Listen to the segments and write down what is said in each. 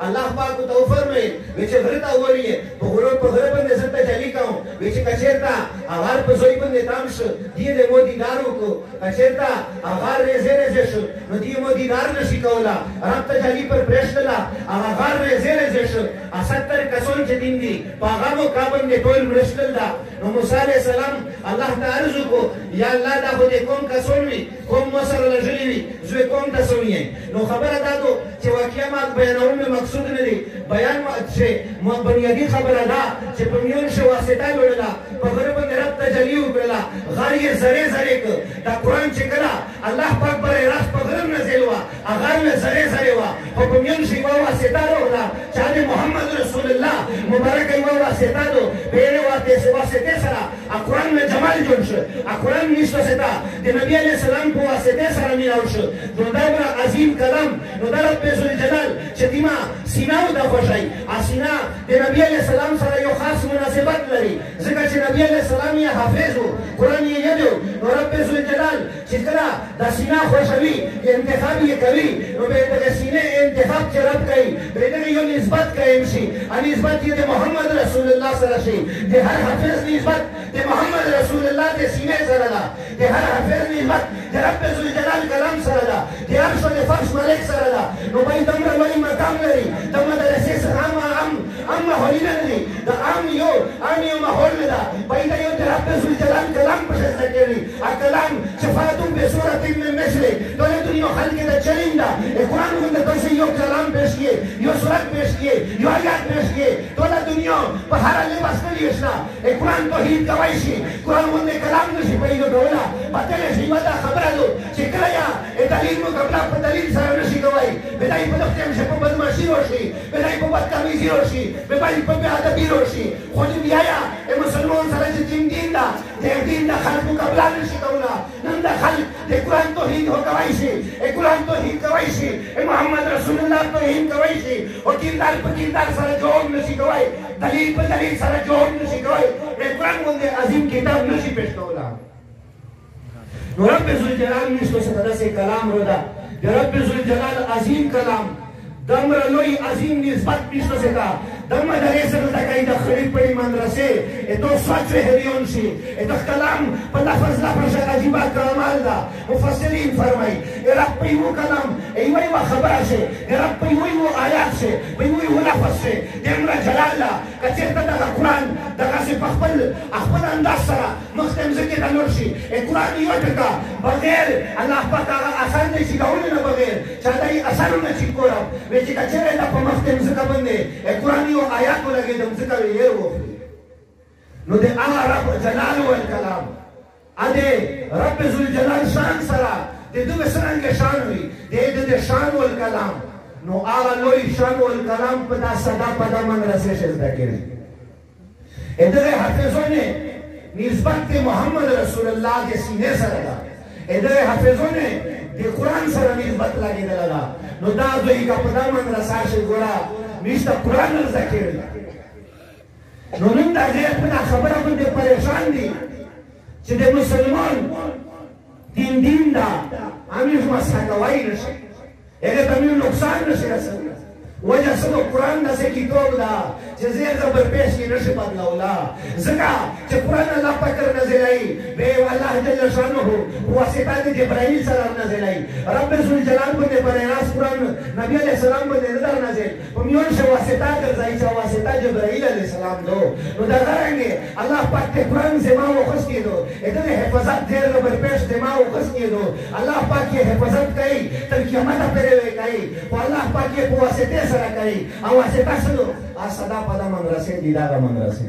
الله پاک ته وفرمایي وی چې غره ته وولي په غره باندې زه تجلي کوم وی چې کچېرته هغار په زوی باندې تام شو دې د مو دیدار وکړو کچېرته هغار رېزې شو نو دې مو دیدار نشي کولا رب تجلي پر پرېښتله هغار رېزې شو 70 کسان چې دین دي په هغه موقع باندې ټول مړشتل دا نو موسی علیه السلام الله ته عرض وکړو یا الله دا خو دې کوم کسان وي کوم مو سره لږلي وي زه کوم کسان یم نو خبره دا ده چې واقعا ما بیانول مې مقصود نه دی بیان چې ما بنیادي خبره ده چې په میون شو واسطه لوړله په غره باندې رب تجلي وکړله غر یې زرې زرې کړ دا قرآن چې کله الله پاک برې راست په غره نازل وه هغه یې زرې زرې وه خو په میون شو یوه واسطه راغله چې د محمد رسول الله مبارک یوه واسطه ده په یوې واسطې سره قرآن میں جمال جوړ شو قرآن نشته ستا د نبی علیه السلام په واسطې سره میلاو شو نو دا عظیم کلام نو دا رب ذوالجلال چې دیما سینه او د خوښۍ سینه د نبی علیه السلام سره یو خاص مناسبت لري ځکه چې نبی علیه السلام یې حافظ و قرآن یې یاد و نو رب ذوالجلال چې کله دا سینه خوښوي انتخاب یې کوي نو به دغه سینې انتخاب چې رب کوي به دغه یو نسبت قایم شي نسبت یې د محمد رسول الله سره شي د هر حافظ نسبت د محمد رسول الله د سینې سره ده د هر حافظ نسبت د رب ذوالجلال کلام سره ده د عرش او د فرش ملک سره ده نو باید دومره لوی مقام لري د مدرسې څخه عام ماحولونه نه دي د عام یو ماحول نه ده باید یو د رب ذوالجلال کلام په ښایسته کوي کلام شفاعت بصورت من مثله ټوله دنیا خلق ته چلین ده قرآن غوندې تاسو یو کلام پیش کړئ یو سورت پیش کړئ یو آیات پیش کړئ ټوله دنیا په هر لباس کړي شته قرآن توحید کوي شي قرآن غوندې کلام نشي پیدا کولا باطل شي دا خبره ده چې کله یا دلیل مقابله په دلیل سره نشي کوي بدای په دغه ټیم په بدمعشي راشي بدای په بدتمیزي راشي بدای په بې ادبي راشي خو دې بیا یا مسلمان سره چې دین ده د دین د خلق مقابله نشي کولا نن د خلق د قرآن توحید هو کوي شي قرآن توحید کوي شي محمد رسول الله توحید کوي شي او کیندار په کیندار سره جوړ نشي کوي دلیل په دلیل سره جوړ نشي کوي قرآن غوندې عظیم کتاب نشي پیش کولا نو رب ذوالجلال نشته څه داسې کلام رو ده د رب ذوالجلال عظیم کلام دمره لوی عظیم نسبت نشته څه ده د مدرسې نه کوي د خرید پړې مدرسې تو سوچ هریون شي د کلام په لفظ عجیبه کمال ده مفسرین فرمایي رب په یو کلام یو خبره شي رب په یو آیات شي په یو لفظ شي دمره جلال ده کچېرته د قرآن دغه په خپل انداز سره مختم ځکه د نور شي قرآن یو ټکا بغیر الله پاک هغه اثر نه شي کولای نه بغیر چې دا اثر نه شي کولای وی چې کچېره د په مختم ځکه باندې قرآن یو آیات ولګېدم ځکه یې وخوري نو د هغه رب جلال والکلام د رب ذوالجلال شان سره د دغه څرنګه شان وي د شان والکلام نو هغه لوی شان والکلام په دا صدا په دا مدرسې زده کړي دغه حافظونه نسبت محمد رسول الله د سینې سره ده دغه حافظونه د قرآن سره نسبت لګېدله ده نو دا دوی که په دا مدرسه شي ګوره نشته قرآن زده کړي نو نن دا غیر په دا خبره باندې پریشان دي چې د مسلمان دین ده همیش مسخه کوی نشي هغې ته مې نقصان نشي رسولی وجه څه د قرآن داسې کتاب ده چې زیر زبر پیش کې نشي بدلولا ځکه چې قرآن الله پاک نازلوي بیا الله جل شانه په واسطه د جبرائیل سره نازلوي رب ذوالجلال باندې برای راست قرآن نبی علیه السلام باندې نه در نازل په میون شه واسطه ګرځوي چې واسطه جبرائیل علیه السلام دو نو دا څرنګه الله پاک ته قرآن زما وخصتی دو دغه حفاظت زیر زبر پیش زما وخصتی دو الله پاک یې حفاظت کوي تر قیامت پورې کوي او الله پاک یې په واسطه سره کوي او واسطه سره صدا په دا مدرسې دي دا مدرسې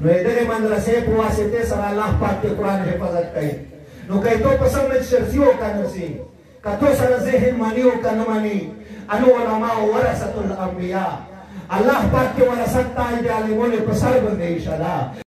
نو دغه مدرسې په واسطه سره الله پاک د قرآن حفاظت کوي نو که تو پسند شرسیو کنسی که تو سره ذهن مانیو کنه مانی انو علماء ورثة الانبیاء الله پاک کې ورثت تاج د عالمونو په سر باندې انشاءالله